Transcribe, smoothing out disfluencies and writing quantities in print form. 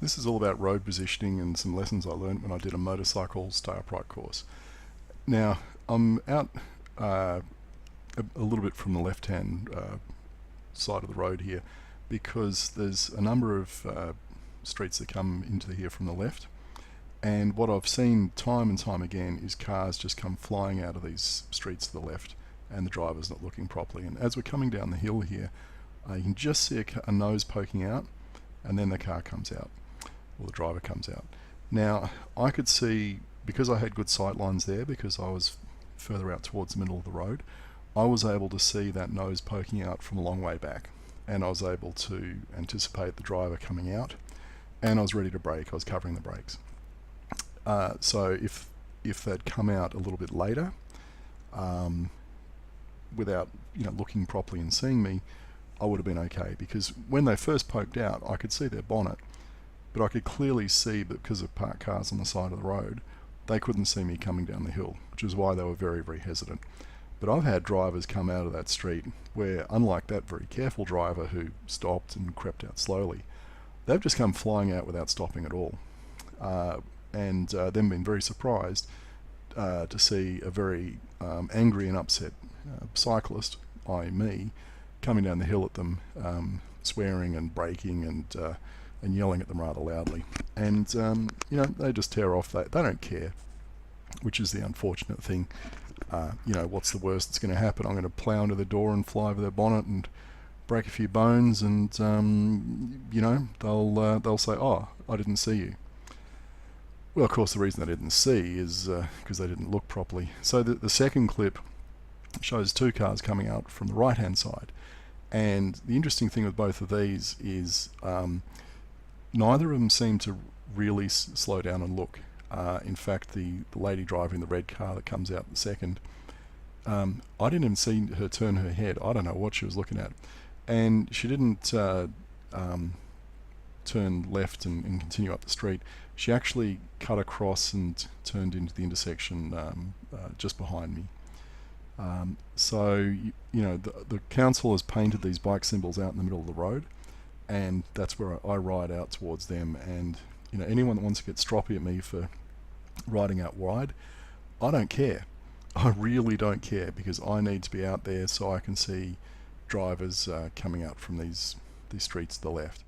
This is all about road positioning and some lessons I learned when I did a motorcycle stay upright course. Now, I'm out a little bit from the left-hand side of the road here because there's a number of streets that come into here from the left, and what I've seen time and time again is cars just come flying out of these streets to the left and the driver's not looking properly. And as we're coming down the hill here, you can just see a nose poking out, and then the car comes out, or the driver comes out. Now, I could see, because I had good sight lines there, because I was further out towards the middle of the road, I was able to see that nose poking out from a long way back, and I was able to anticipate the driver coming out, and I was ready to brake. I was covering the brakes. So if they'd come out a little bit later, without looking properly and seeing me, I would have been okay, because when they first poked out, I could see their bonnet, but I could clearly see that because of parked cars on the side of the road, they couldn't see me coming down the hill, which is why they were very, very hesitant. But I've had drivers come out of that street where, unlike that very careful driver who stopped and crept out slowly, they've just come flying out without stopping at all, and then been very surprised to see a very angry and upset cyclist, i.e. me, coming down the hill at them, swearing and braking and yelling at them rather loudly. And they just tear off. They don't care, which is the unfortunate thing. What's the worst that's going to happen? I'm going to plow into the door and fly over their bonnet and break a few bones, and they'll say, "Oh, I didn't see you." Well, of course, the reason they didn't see is because they didn't look properly. So the second clip shows two cars coming out from the right-hand side, and the interesting thing with both of these is neither of them seem to really slow down and look. In fact, the lady driving the red car that comes out the second, I didn't even see her turn her head. I don't know what she was looking at, and she didn't turn left and continue up the street. She actually cut across and turned into the intersection just behind me. So the council has painted these bike symbols out in the middle of the road, and that's where I ride out towards them. And anyone that wants to get stroppy at me for riding out wide, I don't care. I really don't care, because I need to be out there so I can see drivers coming out from these streets to the left.